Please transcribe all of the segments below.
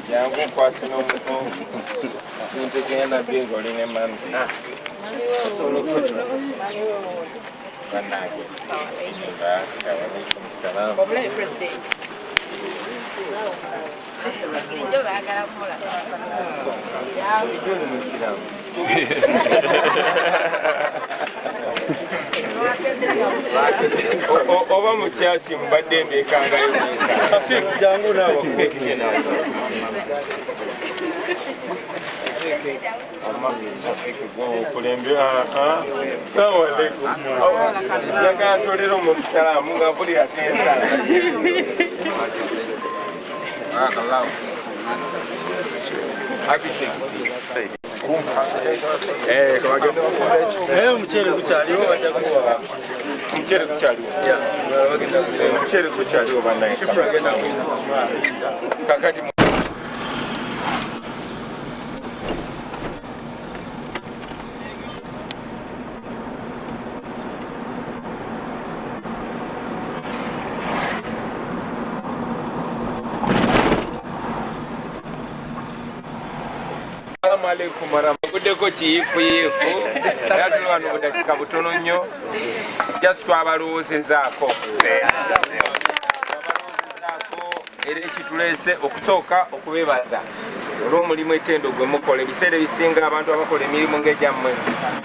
Jangu kwasi n'omugongo ntegenda bingo line mami solo kuno bannange salamu president oba mukyaki mbadde mbeekangayo jangu naawe yagatolera omusalaamu nga buli atensa omuceere gukyaliwo omuceere gukyaliwo bannaye kakati Assalamualaikum warahmatullahi kiyifu yatuli wano budakika butono nnyo just twabalowoozezaako era ekituleese okusooka okubeebaza olw'omulimu etendo gwe mukola ebiseera ebisinga abantu abakola emirimu ng'egyammwe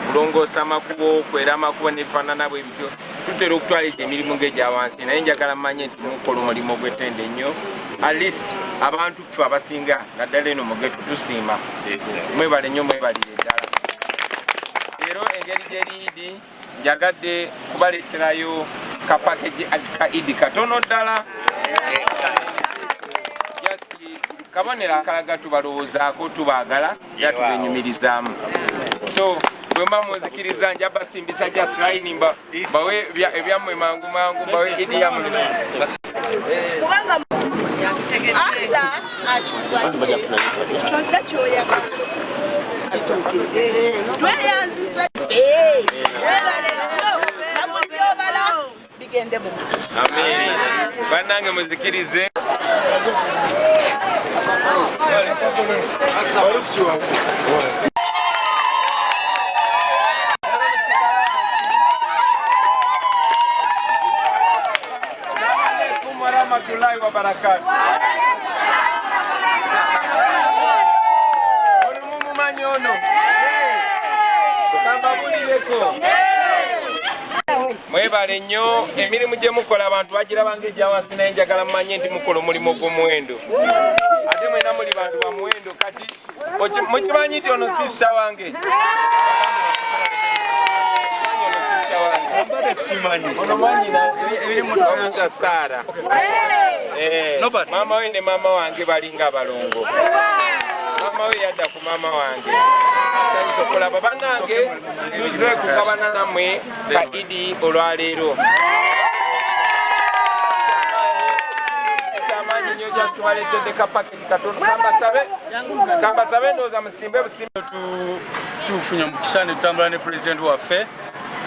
kulongoosa amakubo kwera amakubo n'ebifaanana bwe bityo tutera okutwala egyo emirimu ng'egya wansi naye njagala mmanye nti mukola omulimu ogw'etendo ennyo at least abantu ffe abasinga naddala eno mugeto tusiima mwebale nnyo mwebalire ddala leero engeri gy'eriidi njagadde kubaleeterayo kapakeji ka idi katono ddala kabonero akalaga tubalowoozaako tubaagala era tubenyumirizaamu so bwe mba munzikiriza nja basimbisa ja slayini bawe ebyammwe mangu mangu bawe idi yammwe amen bannange muzikirize warahmatullahi wabarakatuh. Olumumanyi ono tukambabulireko mwebale nnyo emirimu gye mukola abantu bagirabanga egya wansi naye njagala mmanye nti mukola omulimu ogw'omuwendo ate mwena muli bantu ba muwendo kati mukimanyi nti ono sisita wange ono mwanyina ebirimu nga Saara maama we ne maama wange balinga abalongo maama we yadda ku maama wange okulaba bannange tuze kukabana nammwe ka idi olwaleero ekyamanyi nnyo gyatubaleetedde ka paketi katono kambasabe ndowooza musimbe busimbe tufunye omukisa ne tutambula ne pulezidenti waffe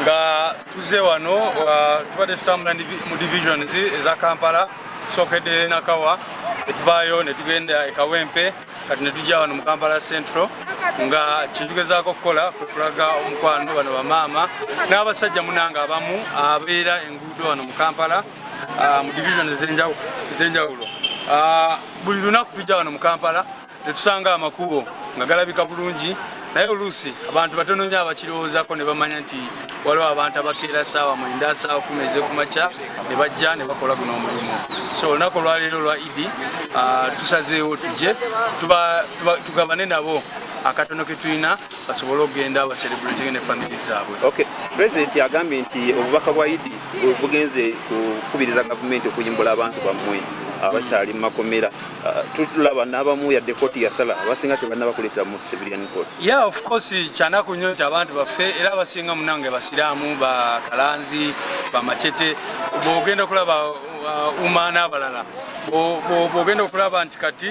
nga tuze wano tubadde tutambula mu divisions eza Kampala tusookedde Nakawa netuvaayo netugenda ekawempe kati netujja wano mu Kampala Central nga kyetugezaako okukola kulaga omukwano bano bamaama n'abasajja munanga abamu abeera enguudo wano mu Kampala mu divisions ez'enjawulo buli lunaku tujja wano mu Kampala netusanga amakubo nga galabika bulungi naye oluusi abantu batono nnyo abakirowoozaako ne bamanya nti waliwo abantu abakeera ssaawa 9 ssaawa 10 ez'ekumakya ne bajja ne bakola guno omulimu so olunaku olwaleero lwa idi tusazeewo tujje tugabane nabo akatono ke tulina basobole okugenda baselebrating ne family zaabwe. Okay, President yagambye nti obubaka bwa idi bugenze kukubiriza gavumenti okuyimbula abantu bammwe abakyali mu makomera tulaba n'abamu yadde kooti yasala abasinga tebalina bakuleetera mu civilian court. Yeah, of course kyanaku nnyo nti abantu baffe era abasinga munange basiraamu bakalanzi bamacete bw'ogenda okulaba umaana abalala bw'ogenda okulaba nti kati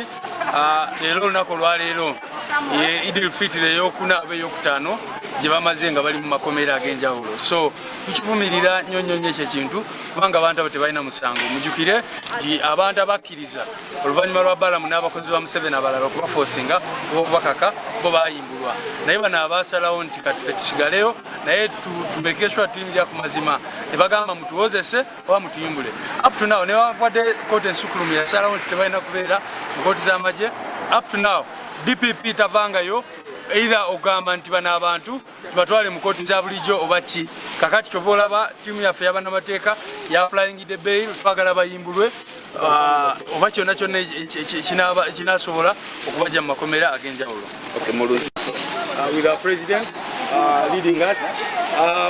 leero olunaku olwaleero ye Idil Fitr eyokuna oba eyokutaano gye bamaze nga bali mu makomera ag'enjawulo. So tukivumirira nnyo nnyo nnyo ekyo ekintu kubanga abantu abo tebalina musango. Mujjukire nti abantu abakkiriza oluvannyuma lwa Balamu n'abakozi ba Museveni abalala okubafoosinga oba okubakaka bo bayimbulwa, naye bano abaasalawo nti katufe tusigaleyo naye tumeke sure tuyimirira ku mazima ne bagamba mutuwozese oba mutuyimbule. Up to now newawadde kooti ensukulumu yasalawo nti tebalina kubeera mu kooti z'amagye. Up to now DPP tavangayo either ogamba nti bano abantu tubatwale mu kooti za bulijjo oba ki. Kakati kyova olaba ttiimu yaffe y'abannamateeka ya applying the bail twagala bayimbulwe oba kyonna kyonna ekinasobola okubajja mu makomera ag'enjawulo. With our president leading us,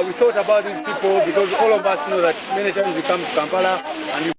we thought about these people because all of us know that many times we come to Kampala and